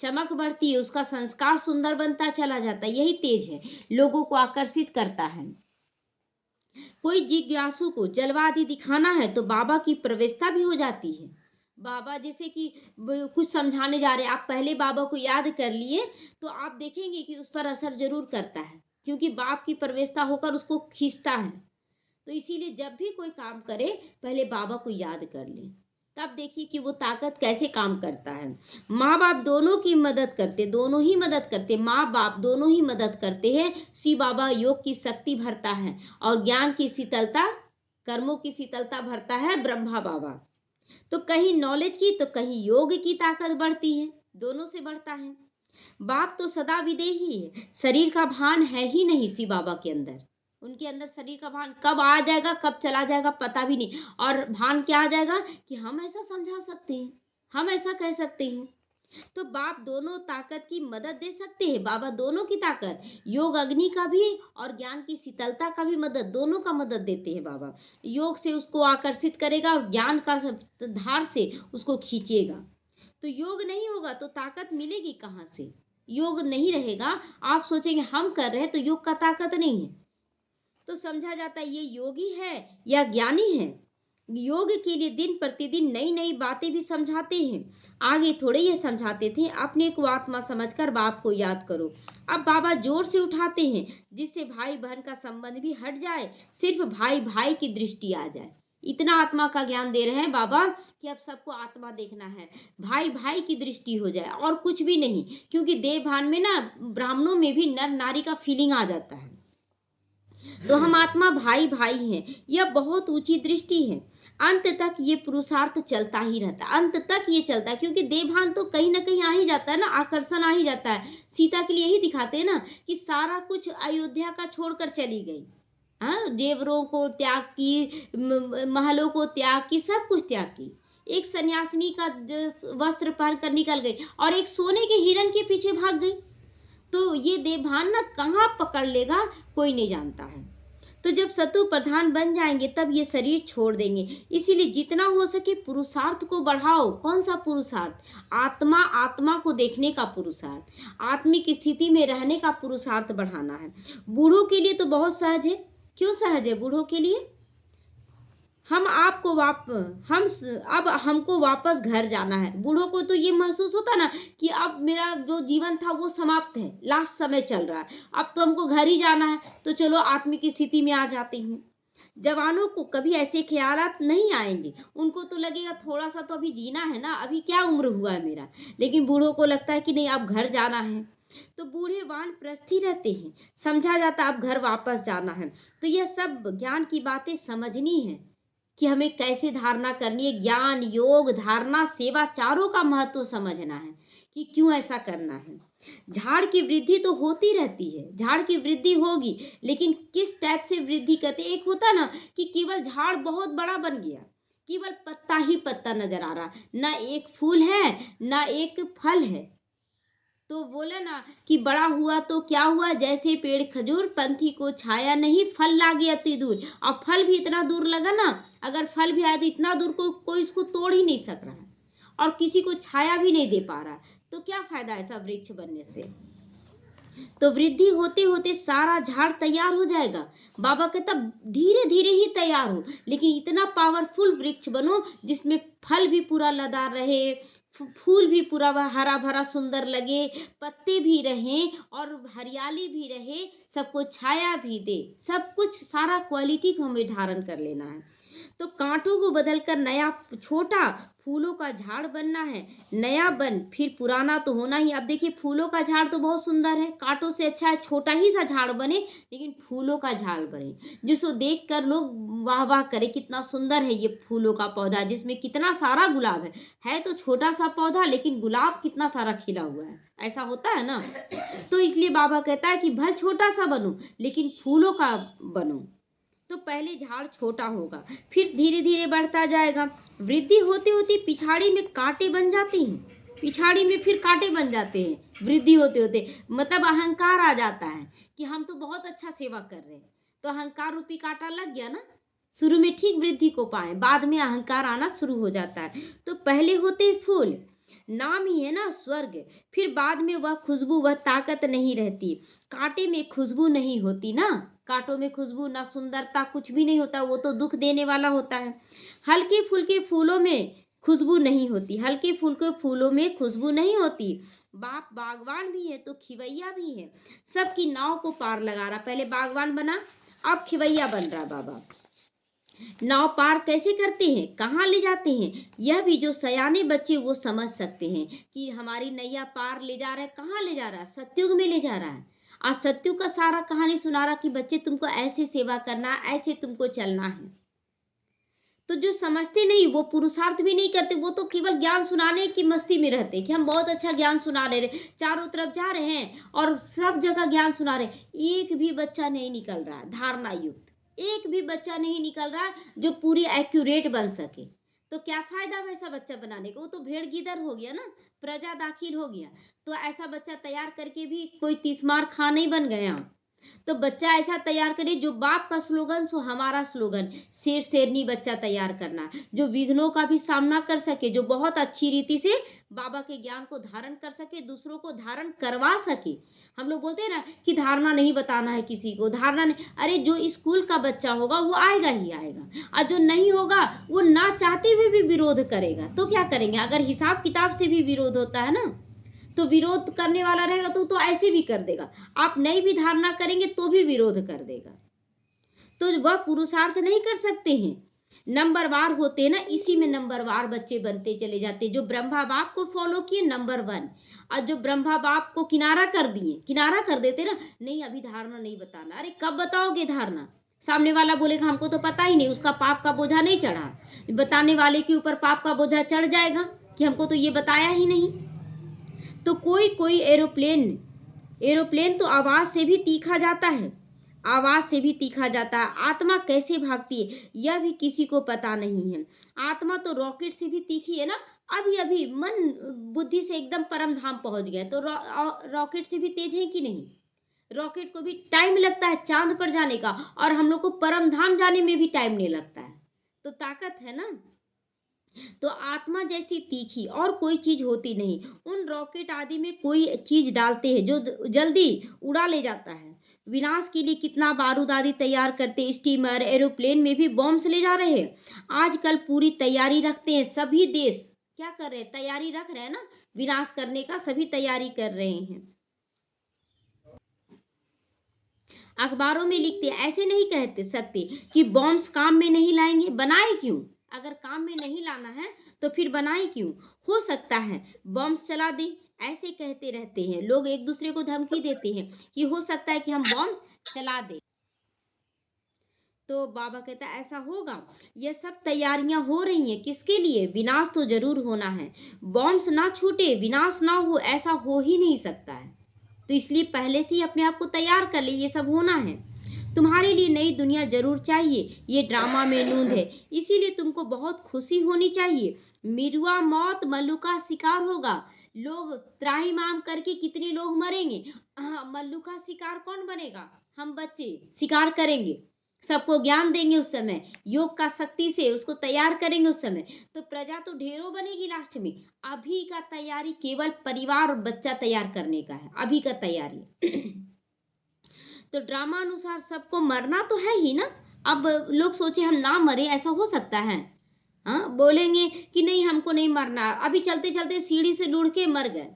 A: चमक बढ़ती है, उसका संस्कार सुंदर बनता चला जाता है। यही तेज है, लोगों को आकर्षित करता है। कोई जिज्ञासु को जलवा आदि दिखाना है तो बाबा की प्रवेशता भी हो जाती है। बाबा जैसे कि कुछ समझाने जा रहे हैं, आप पहले बाबा को याद कर लिए तो आप देखेंगे कि उस पर असर जरूर करता है, क्योंकि बाप की प्रवेशता होकर उसको खींचता है। तो इसीलिए जब भी कोई काम करे पहले बाबा को याद कर ले, तब देखिए कि वो ताकत कैसे काम करता है। माँ बाप दोनों की मदद करते, दोनों ही मदद करते, माँ बाप दोनों ही मदद करते हैं। शिव बाबा योग की शक्ति भरता है और ज्ञान की शीतलता, कर्मों की शीतलता भरता है ब्रह्मा बाबा। तो कहीं नॉलेज की तो कहीं योग की ताकत बढ़ती है, दोनों से बढ़ता है। बाप तो सदा विदेही है, शरीर का भान है ही नहीं शिव बाबा के अंदर। उनके अंदर शरीर का भान कब आ जाएगा कब चला जाएगा पता भी नहीं। और भान क्या आ जाएगा कि हम ऐसा समझा सकते हैं, हम ऐसा कह सकते हैं। तो बाप दोनों ताकत की मदद दे सकते हैं, बाबा दोनों की ताकत, योग अग्नि का भी और ज्ञान की शीतलता का भी मदद, दोनों का मदद देते हैं बाबा। योग से उसको आकर्षित करेगा और ज्ञान का धार से उसको खींचेगा। तो योग नहीं होगा तो ताकत मिलेगी कहाँ से? योग नहीं रहेगा, आप सोचेंगे हम कर रहे हैं तो योग का ताकत नहीं है। तो समझा जाता है ये योगी है या ज्ञानी है। योग के लिए दिन प्रतिदिन नई नई बातें भी समझाते हैं। आगे थोड़े ये समझाते थे अपने को आत्मा समझकर बाप को याद करो। अब बाबा जोर से उठाते हैं जिससे भाई बहन का संबंध भी हट जाए, सिर्फ भाई भाई की दृष्टि आ जाए। इतना आत्मा का ज्ञान दे रहे हैं बाबा कि अब सबको आत्मा देखना है, भाई भाई की दृष्टि हो जाए और कुछ भी नहीं। क्योंकि देह भान में ना ब्राह्मणों में भी नर नारी का फीलिंग आ जाता है। तो हम आत्मा भाई भाई हैं, यह बहुत ऊंची दृष्टि है। अंत तक ये पुरुषार्थ चलता ही रहता है, अंत तक ये चलता है। क्योंकि देवभान तो कहीं ना कहीं आ ही जाता है ना, आकर्षण आ ही जाता है। सीता के लिए यही दिखाते हैं ना कि सारा कुछ अयोध्या का छोड़कर चली गई। हाँ, देवरों को त्याग की, महलों को त्याग की, सब कुछ त्याग की, एक सन्यासिनी का वस्त्र पहन कर निकल गई और एक सोने के हिरण के पीछे भाग गई। तो ये देवभान ना कहाँ पकड़ लेगा कोई नहीं जानता है। तो जब सतु प्रधान बन जाएंगे तब ये शरीर छोड़ देंगे। इसीलिए जितना हो सके पुरुषार्थ को बढ़ाओ। कौन सा पुरुषार्थ? आत्मा, आत्मा को देखने का पुरुषार्थ, आत्मिक स्थिति में रहने का पुरुषार्थ बढ़ाना है। बूढ़ों के लिए तो बहुत सहज है। क्यों सहज है बूढ़ों के लिए? हम आपको अब हमको वापस घर जाना है। बूढ़ों को तो ये महसूस होता ना कि अब मेरा जो जीवन था वो समाप्त है, लास्ट समय चल रहा है, अब तो हमको घर ही जाना है। तो चलो आत्मिक स्थिति में आ जाते हैं। जवानों को कभी ऐसे ख्यालात नहीं आएंगे, उनको तो लगेगा थोड़ा सा तो अभी जीना है ना, अभी क्या उम्र हुआ है मेरा। लेकिन बूढ़ों को लगता है कि नहीं अब घर जाना है। तो बूढ़े वानप्रस्थ ही रहते हैं, समझा जाता अब घर वापस जाना है। तो यह सब ज्ञान की बातें समझनी है कि हमें कैसे धारणा करनी है। ज्ञान, योग, धारणा, सेवा, चारों का महत्व समझना है कि क्यों ऐसा करना है। झाड़ की वृद्धि तो होती रहती है, झाड़ की वृद्धि होगी, लेकिन किस टाइप से वृद्धि करते? एक होता ना कि केवल झाड़ बहुत बड़ा बन गया, केवल पत्ता ही पत्ता नजर आ रहा, ना एक फूल है ना एक फल है। तो बोला ना कि बड़ा हुआ तो क्या हुआ, जैसे पेड़ खजूर, पंथी को छाया नहीं, फल लागे अति दूर। और फल भी इतना दूर लगा ना, अगर फल भी आया तो इतना दूर को कोई इसको तोड़ ही नहीं सक रहा है और किसी को छाया भी नहीं दे पा रहा। तो क्या फायदा ऐसा वृक्ष बनने से? तो वृद्धि होते होते सारा झाड़ तैयार हो जाएगा। बाबा कहता धीरे धीरे ही तैयार हो, लेकिन इतना पावरफुल वृक्ष बनो जिसमें फल भी पूरा लदा रहे, फूल भी पूरा हरा भरा सुंदर लगे, पत्ते भी रहें और हरियाली भी रहे, सबको छाया भी दे। सब कुछ सारा क्वालिटी को हमें धारण कर लेना है। तो कांटों को बदलकर नया छोटा फूलों का झाड़ बनना है। नया बन फिर पुराना तो होना ही। अब देखिए फूलों का झाड़ तो बहुत सुंदर है, कांटों से अच्छा है छोटा ही सा झाड़ बने, लेकिन फूलों का झाड़ बने जिसको देख कर लोग वाह वाह करे, कितना सुंदर है ये फूलों का पौधा जिसमें कितना सारा गुलाब है तो छोटा सा पौधा लेकिन गुलाब कितना सारा खिला हुआ है। ऐसा होता है ना। तो इसलिए बाबा कहता है कि भले छोटा सा बनो लेकिन फूलों का बनो। तो पहले झाड़ छोटा होगा, फिर धीरे धीरे बढ़ता जाएगा। वृद्धि होते होते पिछाड़ी में कांटे बन जाते हैं, पिछाड़ी में फिर कांटे बन जाते हैं वृद्धि होते होते। मतलब अहंकार आ जाता है कि हम तो बहुत अच्छा सेवा कर रहे हैं, तो अहंकार रूपी कांटा लग गया ना। शुरू में ठीक वृद्धि को पाए, बाद में अहंकार आना शुरू हो जाता है। तो पहले होते फूल, नाम ही है ना स्वर्ग, फिर बाद में वह खुशबू वह ताकत नहीं रहती। कांटे में खुशबू नहीं होती ना, कांटों में खुशबू ना सुंदरता कुछ भी नहीं होता, वो तो दुख देने वाला होता है। हल्के फुल्के फूलों में खुशबू नहीं होती, हल्के फुल्के फूलों में खुशबू नहीं होती। बाप बागवान भी है तो खिवैया भी है, सबकी नाव को पार लगा रहा। पहले बागवान बना, अब खिवैया बन रहा बाबा। नाव पार कैसे करते हैं, कहाँ ले जाते हैं, यह भी जो सयाने बच्चे वो समझ सकते हैं कि हमारी नैया पार ले जा रहा है। कहाँ ले जा रहा है, सत्युग में ले जा रहा है। आज सत्युग का सारा कहानी सुना रहा कि बच्चे तुमको ऐसे सेवा करना है, ऐसे तुमको चलना है। तो जो समझते नहीं वो पुरुषार्थ भी नहीं करते, वो तो केवल ज्ञान सुनाने की मस्ती में रहते कि हम बहुत अच्छा ज्ञान सुना ले रहे, चारों तरफ जा रहे हैं और सब जगह ज्ञान सुना रहे। एक भी बच्चा नहीं निकल रहा है धारणा युक्त, एक भी बच्चा नहीं निकल रहा जो पूरी एक्यूरेट बन सके। तो क्या फायदा वैसा बच्चा बनाने का, वो तो भेड़ गीदड़ हो गया ना, प्रजा दाखिल हो गया। तो ऐसा बच्चा तैयार करके भी कोई 30 मार खा नहीं बन गया। तो बच्चा ऐसा तैयार करे जो बाप का स्लोगन सो हमारा स्लोगन, शेर शेरनी बच्चा तैयार करना, जो विघ्नों का भी सामना कर सके, जो बहुत अच्छी रीति से बाबा के ज्ञान को धारण कर सके, दूसरों को धारण करवा सके। हम लोग बोलते हैं ना कि धारणा नहीं बताना है किसी को, धारणा नहीं। अरे जो स्कूल का बच्चा होगा वो आएगा ही आएगा, और जो नहीं होगा वो ना चाहते हुए भी विरोध करेगा। तो क्या करेंगे, अगर हिसाब किताब से भी विरोध होता है ना, तो विरोध करने वाला रहेगा तो ऐसे भी कर देगा। आप नहीं भी धारणा करेंगे तो भी विरोध कर देगा। तो वह पुरुषार्थ नहीं कर सकते हैं, नंबरवार होते हैं ना, इसी में नंबरवार बच्चे बनते चले जाते। जो ब्रह्मा बाप को फॉलो किए नंबर 1, और जो ब्रह्मा बाप को किनारा कर दिए, किनारा कर देते ना, नहीं अभी धारणा नहीं बताना। अरे कब बताओगे धारणा, सामने वाला बोलेगा हमको तो पता ही नहीं, उसका पाप का बोझा नहीं चढ़ा। बताने वाले के ऊपर पाप का बोझा चढ़ जाएगा कि हमको तो ये बताया ही नहीं। तो कोई कोई एरोप्लेन तो आवाज से भी तीखा जाता है, आवाज से भी तीखा जाता है। आत्मा कैसे भागती है यह भी किसी को पता नहीं है। आत्मा तो रॉकेट से भी तीखी है ना। अभी अभी मन बुद्धि से एकदम परम धाम पहुंच गया, तो रॉकेट से भी तेज है कि नहीं। रॉकेट को भी टाइम लगता है चांद पर जाने का, और हम लोग को परम धाम जाने में भी टाइम नहीं लगता है। तो ताकत है ना। तो आत्मा जैसी तीखी और कोई चीज होती नहीं। उन रॉकेट आदि में कोई चीज डालते हैं जो जल्दी उड़ा ले जाता है। विनाश के लिए कितना बारूद आदि तैयार करते, स्टीमर एरोप्लेन में भी बॉम्ब्स ले जा रहे हैं। आजकल पूरी तैयारी रखते हैं सभी देश। क्या कर रहे हैं, तैयारी रख रहे हैं ना, विनाश करने का सभी तैयारी कर रहे हैं। अखबारों में लिखते हैं, ऐसे नहीं कहते सकते कि बॉम्ब्स काम में नहीं लाएंगे। बनाए क्यों, अगर काम में नहीं लाना है तो फिर बनाए क्यों। हो सकता है बॉम्ब्स चला दें, ऐसे कहते रहते हैं लोग, एक दूसरे को धमकी देते हैं कि हो सकता है कि हम बॉम्ब्स चला दें। तो बाबा कहता है ऐसा होगा। यह सब तैयारियां हो रही हैं किसके लिए, विनाश तो जरूर होना है। बॉम्ब्स ना छूटे, विनाश ना हो, ऐसा हो ही नहीं सकता है। तो इसलिए पहले से ही अपने आप को तैयार कर ले, ये सब होना है। तुम्हारे लिए नई दुनिया जरूर चाहिए, ये ड्रामा में नूंद है, इसीलिए तुमको बहुत खुशी होनी चाहिए। मिरुआ मौत मल्लू का शिकार होगा। लोग त्राहिमाम करके कितने लोग मरेंगे। हाँ, मल्लू का शिकार कौन बनेगा, हम बच्चे शिकार करेंगे, सबको ज्ञान देंगे उस समय, योग का शक्ति से उसको तैयार करेंगे उस समय। तो प्रजा तो ढेरों बनेगी लास्ट में। अभी का तैयारी केवल परिवार और बच्चा तैयार करने का है, अभी का तैयारी। तो ड्रामा अनुसार सबको मरना तो है ही ना। अब लोग सोचे हम ना मरे, ऐसा हो सकता है। हाँ, बोलेंगे कि नहीं हमको नहीं मरना, अभी चलते चलते सीढ़ी से लुढ़ के मर गए,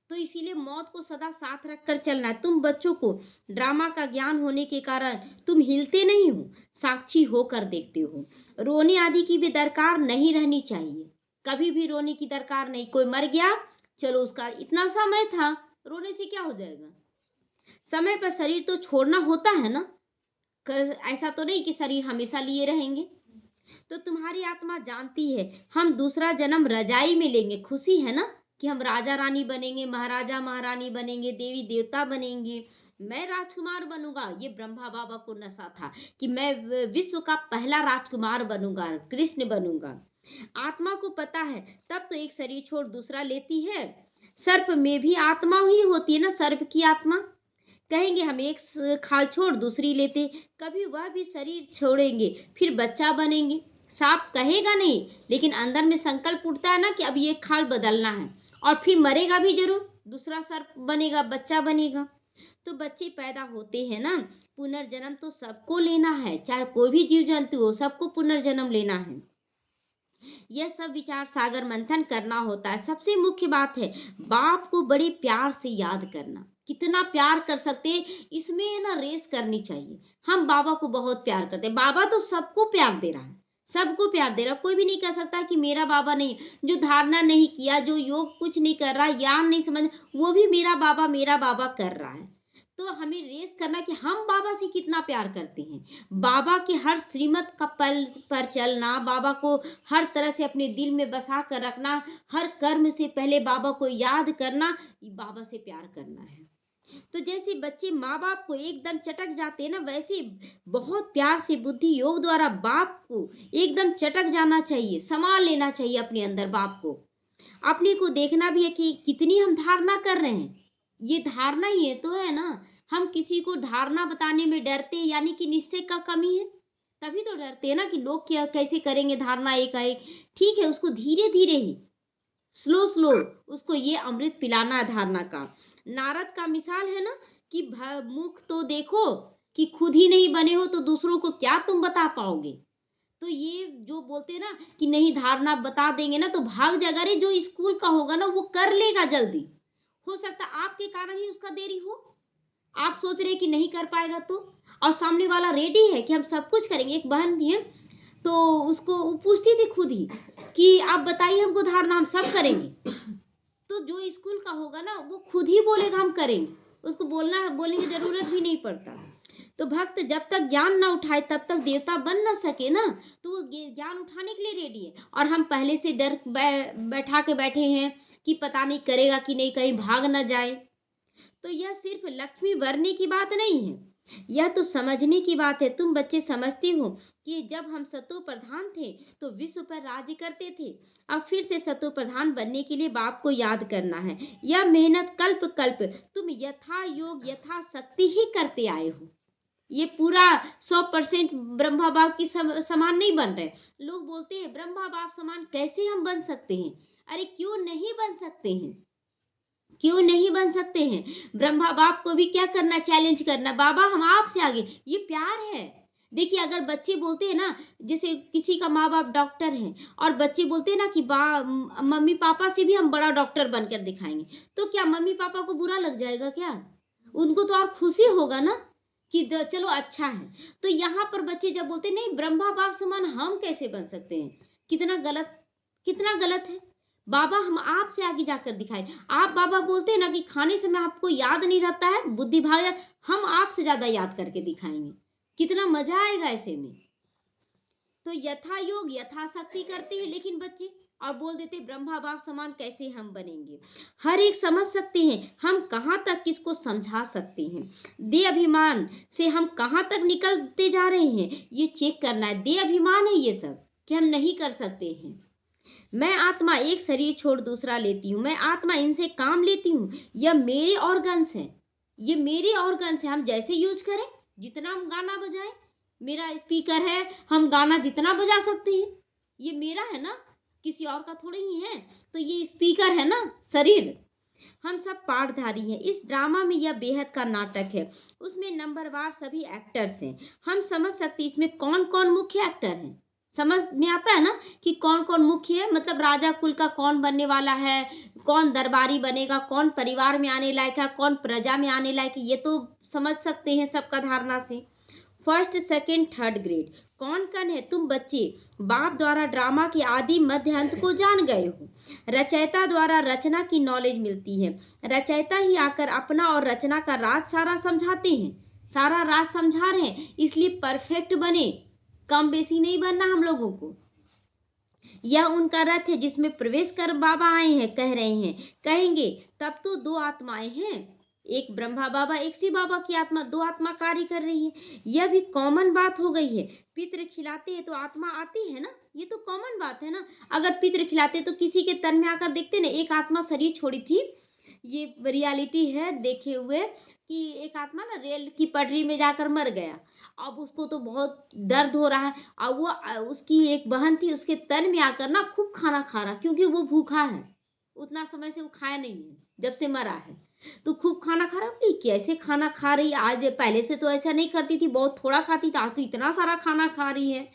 A: तो इसीलिए मौत को सदा साथ रखकर चलना है। तुम बच्चों को ड्रामा का ज्ञान होने के कारण तुम हिलते नहीं हो, साक्षी होकर देखते हो। रोने आदि की भी दरकार नहीं रहनी चाहिए, कभी भी रोने की दरकार नहीं। कोई मर गया, चलो उसका इतना समय था, रोने से क्या हो जाएगा। समय पर शरीर तो छोड़ना होता है ना, ऐसा तो नहीं कि शरीर हमेशा लिए रहेंगे। तो तुम्हारी आत्मा जानती है हम दूसरा जन्म रजाई में लेंगे। खुशी है ना कि हम राजा रानी बनेंगे, महाराजा महारानी बनेंगे, देवी देवता बनेंगे, मैं राजकुमार बनूंगा। ये ब्रह्मा बाबा को नशा था कि मैं विश्व का पहला राजकुमार बनूंगा, कृष्ण बनूंगा। आत्मा को पता है तब तो एक शरीर छोड़ दूसरा लेती है। सर्प में भी आत्मा ही होती है ना, सर्प की आत्मा। कहेंगे हम एक खाल छोड़ दूसरी लेते, कभी वह भी शरीर छोड़ेंगे फिर बच्चा बनेंगे। सांप कहेगा नहीं, लेकिन अंदर में संकल्प उठता है ना कि अब ये खाल बदलना है, और फिर मरेगा भी जरूर, दूसरा सर्प बनेगा, बच्चा बनेगा। तो बच्चे पैदा होते हैं ना, पुनर्जन्म तो सबको लेना है, चाहे कोई भी जीव जंतु हो, सबको पुनर्जन्म लेना है। यह सब विचार सागर मंथन करना होता है। सबसे मुख्य बात है बाप को बड़े प्यार से याद करना। कितना प्यार कर सकते हैं इसमें ना रेस करनी चाहिए। हम बाबा को बहुत प्यार करते हैं, बाबा तो सबको प्यार दे रहा है, सबको प्यार दे रहा है। कोई भी नहीं कह सकता कि मेरा बाबा नहीं। जो धारणा नहीं किया, जो योग कुछ नहीं कर रहा, ज्ञान नहीं समझ, वो भी मेरा बाबा कर रहा है। तो हमें रेस करना कि हम बाबा से कितना प्यार करते हैं। बाबा के हर श्रीमत का पल पर चलना, बाबा को हर तरह से अपने दिल में बसा कर रखना, हर कर्म से पहले बाबा को याद करना, ये बाबा से प्यार करना है। तो जैसे बच्चे माँ बाप को एकदम चटक जाते हैं ना, वैसे बहुत प्यार से बुद्धि योग द्वारा बाप को एकदम चटक जाना चाहिए, समा लेना चाहिए अपने अंदर बाप को। अपने को देखना भी है कि कितनी हम धारणा कर रहे हैं। ये धारणा ही है तो है ना। हम किसी को धारणा बताने में डरते हैं, यानी कि निश्चय का कमी है, तभी तो डरते हैं ना कि लोग क्या कैसे करेंगे धारणा एकाएक। ठीक है, उसको धीरे धीरे ही, स्लो स्लो उसको ये अमृत पिलाना है धारणा का। नारद का मिसाल है ना कि मुख तो देखो, कि खुद ही नहीं बने हो तो दूसरों को क्या तुम बता पाओगे। तो ये जो बोलते हैं ना कि नहीं धारणा बता देंगे ना तो भाग जाएगा। अरे जो स्कूल का होगा ना वो कर लेगा जल्दी। हो सकता है आपके कारण ही उसका देरी हो, आप सोच रहे कि नहीं कर पाएगा तो, और सामने वाला रेडी है कि हम सब कुछ करेंगे। एक बहन थी तो उसको वो पूछती थी खुद ही कि आप बताइए हमको धारणा, हम सब करेंगे। तो जो स्कूल का होगा ना वो खुद ही बोलेगा हम करेंगे, उसको बोलने की जरूरत भी नहीं पड़ता। तो भक्त जब तक ज्ञान ना उठाए तब तक देवता बन ना सके ना, तो वो ज्ञान उठाने के लिए रेडी है। और हम पहले से डर बैठा के बैठे हैं कि पता नहीं करेगा कि नहीं, कहीं भाग ना जाए। तो यह सिर्फ लक्ष्मी वरने की बात नहीं है, यह तो समझने की बात है। तुम बच्चे समझते हो कि जब हम सतो प्रधान थे तो विश्व पर राज्य करते थे। अब फिर से सतो प्रधान बनने के लिए बाप को याद करना है। यह मेहनत कल्प कल्प तुम यथा योग यथा शक्ति ही करते आए हो। ये पूरा 100% ब्रह्मा बाप की समान नहीं बन रहे। लोग बोलते हैं ब्रह्मा बाप समान कैसे हम बन सकते हैं। अरे क्यों नहीं बन सकते हैं, क्यों नहीं बन सकते हैं। ब्रह्मा बाप को भी क्या करना, चैलेंज करना, बाबा हम आपसे आगे। ये प्यार है। देखिए अगर बच्चे बोलते हैं ना, जैसे किसी का माँ बाप डॉक्टर हैं और बच्चे बोलते हैं ना कि मम्मी पापा से भी हम बड़ा डॉक्टर बनकर दिखाएंगे, तो क्या मम्मी पापा को बुरा लग जाएगा क्या? उनको तो और खुशी होगा ना कि चलो अच्छा है। तो यहाँ पर बच्चे जब बोलते नहीं ब्रह्मा बाप समान हम कैसे बन सकते हैं, कितना गलत, कितना गलत है। बाबा हम आपसे आगे जाकर दिखाए। आप बाबा बोलते हैं ना कि खाने समय आपको याद नहीं रहता है, बुद्धि भाग जाए, हम आपसे ज्यादा याद करके दिखाएंगे, कितना मजा आएगा ऐसे में। तो यथा योग यथाशक्ति करते हैं लेकिन बच्चे, और बोल देते ब्रह्मा बाप समान कैसे हम बनेंगे। हर एक समझ सकते हैं हम कहाँ तक किसको समझा सकते हैं। दे अभिमान से हम कहाँ तक निकलते जा रहे हैं ये चेक करना है। दे अभिमान है ये सब कि हम नहीं कर सकते हैं। मैं आत्मा एक शरीर छोड़ दूसरा लेती हूँ, मैं आत्मा इनसे काम लेती हूँ। यह मेरे ऑर्गन्स हैं, ये मेरे ऑर्गन्स हैं। हम जैसे यूज करें, जितना हम गाना बजाएं, मेरा स्पीकर है, हम गाना जितना बजा सकते हैं, ये मेरा है ना, किसी और का थोड़े ही है। तो ये स्पीकर है ना शरीर। हम सब पाठधारी हैं। इस ड्रामा में यह बेहद का नाटक है, उसमें नंबरवार सभी एक्टर्स हैं। हम समझ सकते इसमें कौन कौन मुख्य एक्टर हैं, समझ में आता है ना कि कौन कौन मुख्य है। मतलब राजा कुल का कौन बनने वाला है, कौन दरबारी बनेगा, कौन परिवार में आने लायक है, कौन प्रजा में आने लायक है, ये तो समझ सकते हैं सबका धारणा से। फर्स्ट सेकंड थर्ड ग्रेड कौन कौन है? तुम बच्चे बाप द्वारा ड्रामा के आदि मध्य अंत को जान गए हो। रचयिता द्वारा रचना की नॉलेज मिलती है। रचयिता ही आकर अपना और रचना का राज सारा समझाते हैं, सारा राज समझा रहे हैं, इसलिए परफेक्ट बने, कम बेसी नहीं बनना हम लोगों को। यह उनका रथ है जिसमें प्रवेश कर बाबा आए हैं, कह रहे हैं, कहेंगे तब तो दो आत्माएं हैं, एक ब्रह्मा बाबा, एक शिव बाबा की आत्मा, दो आत्मा कार्य कर रही है। यह भी कॉमन बात हो गई है। पितृ खिलाते हैं तो आत्मा आती है ना, ये तो कॉमन बात है ना। अगर पितृ खिलाते तो किसी के तन में आकर देखते ना, एक आत्मा शरीर छोड़ी थी, ये रियलिटी है देखे हुए, कि एक आत्मा ना रेल की पटरी में जाकर मर गया। अब उसको तो बहुत दर्द हो रहा है। अब वो उसकी एक बहन थी, उसके तन में आकर ना खूब खाना खा रहा, क्योंकि वो भूखा है, उतना समय से वो खाया नहीं है जब से मरा है, तो खूब खाना खा रहा। बोली कैसे खाना खा रही आज, पहले से तो ऐसा नहीं करती थी, बहुत थोड़ा खाती थी, आज तो इतना सारा खाना खा रही है।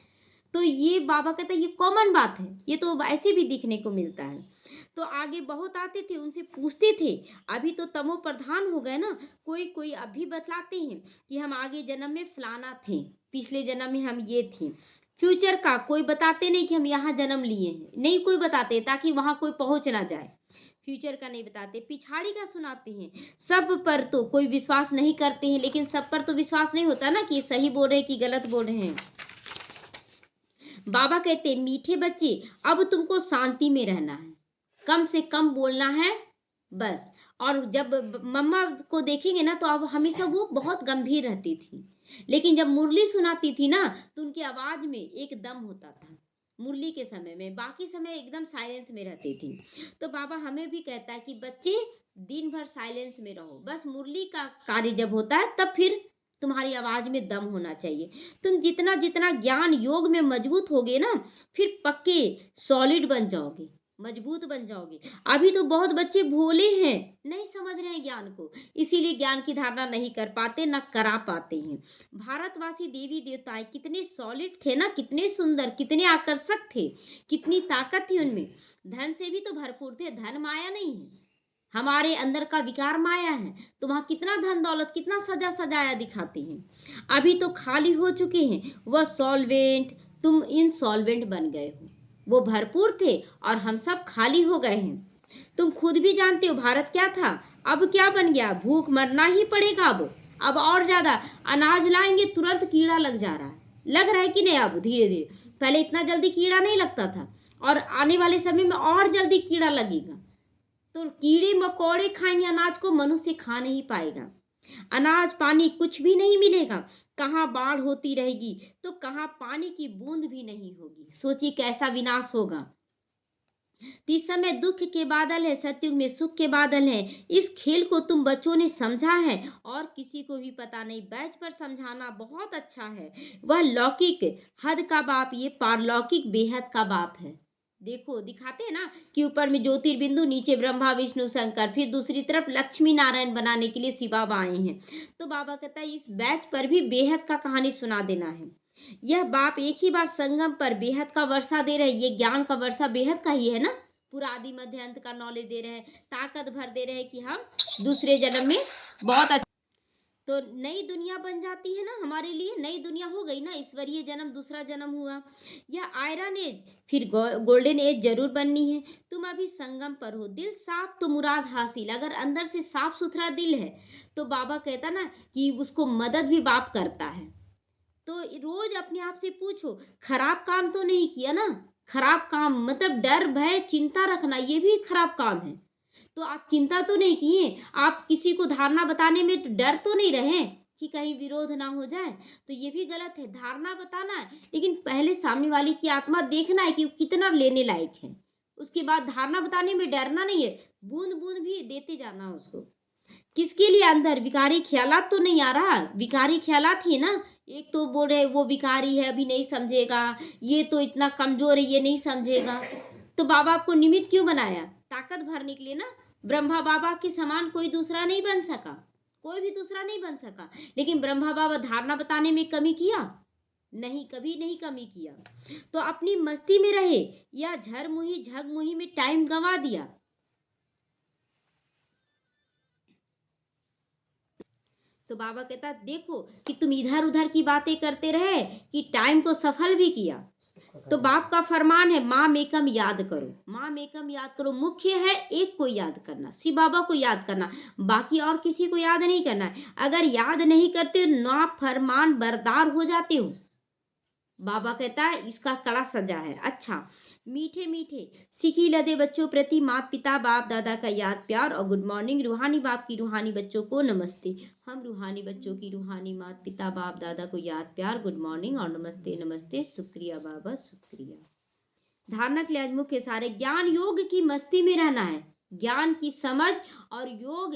A: तो ये बाबा कहता है ये कॉमन बात है, ये तो ऐसे भी दिखने को मिलता है। तो आगे बहुत आते थे, उनसे पूछते थे। अभी तो तमो प्रधान हो गए ना, कोई कोई अभी बतलाते हैं कि हम आगे जन्म में फलाना थे, पिछले जन्म में हम ये थे। फ्यूचर का कोई बताते नहीं कि हम यहाँ जन्म लिए हैं, नहीं कोई बताते, ताकि वहाँ कोई पहुँच ना जाए। फ्यूचर का नहीं बताते, पिछाड़ी का सुनाते हैं। सब पर तो कोई विश्वास नहीं करते हैं, लेकिन सब पर तो विश्वास नहीं होता ना कि सही बोल रहे हैं कि गलत बोल रहे हैं। बाबा कहते मीठे बच्चे अब तुमको शांति में रहना है, कम से कम बोलना है बस। और जब मम्मा को देखेंगे ना, तो अब हमेशा वो बहुत गंभीर रहती थी, लेकिन जब मुरली सुनाती थी ना, तो उनकी आवाज में एक दम होता था मुरली के समय में, बाकी समय एकदम साइलेंस में रहती थी। तो बाबा हमें भी कहता है कि बच्चे दिन भर साइलेंस में रहो, बस मुरली का कार्य जब होता है तब फिर तुम्हारी आवाज में दम होना चाहिए। तुम जितना जितना ज्ञान योग में मजबूत होगे ना, फिर पक्के सॉलिड बन जाओगे, मजबूत बन जाओगे। अभी तो बहुत बच्चे भोले हैं, नहीं समझ रहे हैं ज्ञान को, इसीलिए ज्ञान की धारणा नहीं कर पाते, ना करा पाते हैं। भारतवासी देवी देवताएं कितने सॉलिड थे ना, कितने सुंदर, कितने आकर्षक थे, कितनी ताकत थी उनमें। धन से भी तो भरपूर थे, धन माया नहीं है, हमारे अंदर का विकार माया है। तो वहाँ कितना धन दौलत, कितना सजा सजाया दिखाते हैं। अभी तो खाली हो चुके हैं, वह सॉल्वेंट, तुम इनसॉल्वेंट बन गए हो। वो भरपूर थे और हम सब खाली हो गए हैं। तुम खुद भी जानते हो भारत क्या था, अब क्या बन गया, भूख मरना ही पड़ेगा। अब और ज्यादा अनाज लाएंगे तुरंत कीड़ा लग जा रहा है, लग रहा है कि नहीं, अब धीरे धीरे, पहले इतना जल्दी कीड़ा नहीं लगता था, और आने वाले समय में और जल्दी कीड़ा लगेगा। तो कीड़े मकोड़े खाएंगे अनाज को, मनुष्य खा नहीं पाएगा। अनाज पानी कुछ भी नहीं मिलेगा, कहाँ बाढ़ होती रहेगी तो कहाँ पानी की बूंद भी नहीं होगी। सोचिए कैसा विनाश होगा। तो इस समय दुख के बादल है, सतयुग में सुख के बादल है। इस खेल को तुम बच्चों ने समझा है और किसी को भी पता नहीं, बैच पर समझाना बहुत अच्छा है। वह लौकिक हद का बाप, ये पारलौकिक बेहद का बाप है। देखो दिखाते हैं ना कि ऊपर में ज्योतिर्बिंदु, नीचे ब्रह्मा विष्णु शंकर, फिर दूसरी तरफ लक्ष्मी नारायण बनाने के लिए शिव बाबा आए हैं। तो बाबा कहता है इस बैच पर भी बेहद का कहानी सुना देना है। यह बाप एक ही बार संगम पर बेहद का वर्षा दे रहे हैं, ये ज्ञान का वर्षा बेहद का ही है ना, पूरा आदि मध्य अंत का नॉलेज दे रहे हैं, ताकत भर दे रहे हैं कि हम दूसरे जन्म में बहुत अच्छा, तो नई दुनिया बन जाती है ना हमारे लिए, नई दुनिया हो गई ना, ईश्वरीय जन्म, दूसरा जन्म हुआ। यह आयरन एज फिर गोल्डन एज जरूर बननी है। तुम अभी संगम पर हो, दिल साफ तो मुराद हासिल। अगर अंदर से साफ सुथरा दिल है तो बाबा कहता ना कि उसको मदद भी बाप करता है। तो रोज अपने आप से पूछो, खराब काम तो नहीं किया ना। खराब काम मतलब डर भय चिंता रखना, ये भी खराब काम है। तो आप चिंता तो नहीं किए, आप किसी को धारणा बताने में डर तो नहीं रहे कि कहीं विरोध ना हो जाए, तो ये भी गलत है। धारणा बताना है, लेकिन पहले सामने वाले की आत्मा देखना है कि कितना लेने लायक है, उसके बाद धारणा बताने में डरना नहीं है, बूंद बूंद भी देते जाना उसको। किसके लिए अंदर विकारी ख्यालात तो नहीं आ रहा, विकारी ख्यालात ही ना। एक तो बोल रहे वो विकारी है, अभी नहीं समझेगा, ये तो इतना कमजोर है, ये नहीं समझेगा। तो बाबा आपको निमित्त क्यों बनाया, ताकत भरने के लिए ना। ब्रह्मा बाबा के समान कोई दूसरा नहीं बन सका, कोई भी दूसरा नहीं बन सका, लेकिन ब्रह्मा बाबा धारणा बताने में कमी किया नहीं, कभी नहीं कमी किया। तो अपनी मस्ती में रहे या झरमुही झगमुही में टाइम गंवा दिया, तो बाबा कहता देखो कि तुम इधर उधर की बातें करते रहे कि टाइम को सफल भी किया। तो बाप का फरमान है माम एकम याद करो, माम एकम याद करो। मुख्य है एक को याद करना, शिव बाबा को याद करना, बाकी और किसी को याद नहीं करना है। अगर याद नहीं करते ना फरमान बरदार हो जाते हो। बाबा कहता है इसका कड़ा सजा है। अच्छा, मीठे मीठे सीखी लदे बच्चों प्रति माता पिता बाप दादा का याद प्यार और गुड मॉर्निंग। रूहानी बाप की रूहानी बच्चों को नमस्ते। हम रूहानी बच्चों की रूहानी माता पिता बाप दादा को याद प्यार गुड मॉर्निंग और नमस्ते नमस्ते। शुक्रिया बाबा शुक्रिया। धारणा के लिए आज मुख्य सारे ज्ञान योग की मस्ती में रहना है। ज्ञान की समझ और योग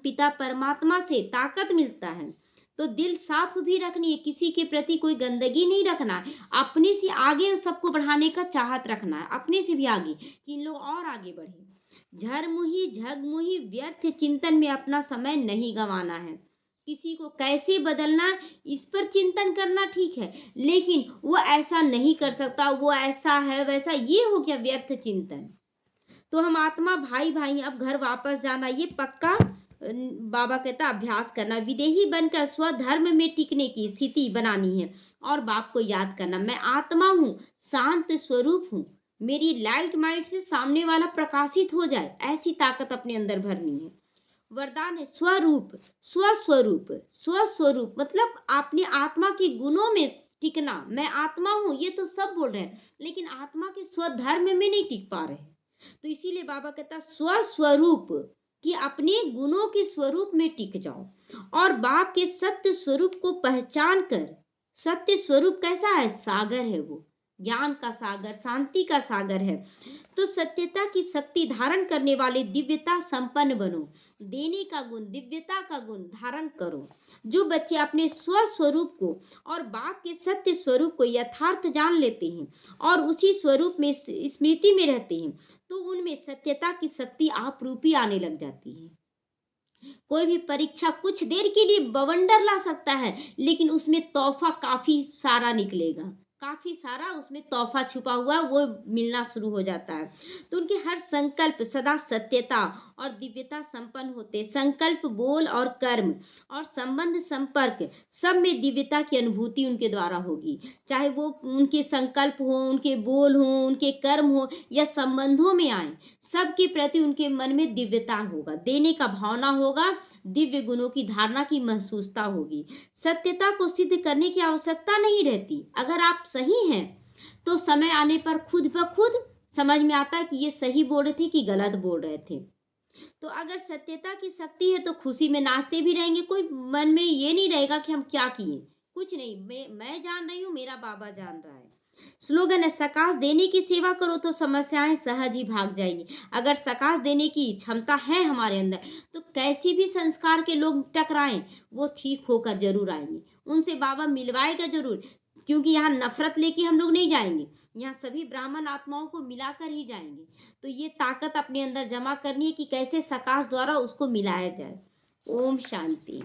A: पिता परमात्मा से ताकत मिलता है। तो दिल साफ भी रखनी है, किसी के प्रति कोई गंदगी नहीं रखना है, अपने से आगे सबको बढ़ाने का चाहत रखना है, अपने से भी आगे कि इन लोग और आगे बढ़े। झरमुही झगमुही व्यर्थ चिंतन में अपना समय नहीं गंवाना है। किसी को कैसे बदलना इस पर चिंतन करना ठीक है, लेकिन वो ऐसा नहीं कर सकता, वो ऐसा है वैसा, ये हो गया व्यर्थ चिंतन। तो हम आत्मा भाई भाई अब घर वापस जाना, ये पक्का बाबा कहता अभ्यास करना। विदेही बनकर स्वधर्म में टिकने की स्थिति बनानी है और बाप को याद करना। मैं आत्मा हूँ, शांत स्वरूप हूँ, मेरी लाइट माइट से सामने वाला प्रकाशित हो जाए, ऐसी ताकत अपने अंदर भरनी है। वरदान है स्वरूप, स्वस्वरूप। स्वस्वरूप मतलब अपने आत्मा के गुणों में टिकना। मैं आत्मा हूँ ये तो सब बोल रहे हैं, लेकिन आत्मा के स्वधर्म में नहीं टिक पा रहे। तो इसीलिए बाबा कहता स्वस्वरूप कि अपने गुणों के स्वरूप में टिक जाओ और बाप के सत्य स्वरूप को पहचान कर। सत्य स्वरूप कैसा है? सागर है, वो ज्ञान का सागर, शांति का सागर है। तो सत्यता की शक्ति धारण करने वाले दिव्यता संपन्न बनो। देने का गुण, दिव्यता का गुण धारण करो। जो बच्चे अपने स्वस्वरूप को और बाप के सत्य स्वरूप को यथार्थ जान लेते हैं और उसी स्वरूप में स्मृति में रहते हैं, तो उनमें सत्यता की शक्ति आप रूपी आने लग जाती है। कोई भी परीक्षा कुछ देर के लिए बवंडर ला सकता है, लेकिन उसमें तोहफा काफी सारा निकलेगा, काफी सारा उसमें तोहफा छुपा हुआ वो मिलना शुरू हो जाता है। तो उनके हर संकल्प सदा सत्यता और दिव्यता संपन्न होते। संकल्प, बोल और कर्म और संबंध संपर्क सब में दिव्यता की अनुभूति उनके द्वारा होगी। चाहे वो उनके संकल्प हो, उनके बोल हो, उनके कर्म हो या संबंधों में आए, सबके प्रति उनके मन में दिव्यता होगा, देने का भावना होगा, दिव्य गुणों की धारणा की महसूसता होगी। सत्यता को सिद्ध करने की आवश्यकता नहीं रहती। अगर आप सही हैं तो समय आने पर खुद ब खुद समझ में आता है कि ये सही बोल रहे थे कि गलत बोल रहे थे। तो अगर सत्यता की शक्ति है तो खुशी में नाचते भी रहेंगे, कोई मन में ये नहीं रहेगा कि हम क्या किए, कुछ नहीं, मैं जान रही हूँ, मेरा बाबा जान रहा है। स्लोगन है सकाश देने की सेवा करो तो समस्याएं सहज ही भाग जाएंगी। अगर सकाश देने की क्षमता है हमारे अंदर तो कैसी भी संस्कार के लोग टकराएं वो ठीक होकर जरूर आएंगे, उनसे बाबा मिलवाएगा जरूर। क्योंकि यहाँ नफरत लेके हम लोग नहीं जाएंगे, यहाँ सभी ब्राह्मण आत्माओं को मिलाकर ही जाएंगे। तो ये ताकत अपने अंदर जमा करनी है कि कैसे सकाश द्वारा उसको मिलाया जाए। ओम शांति।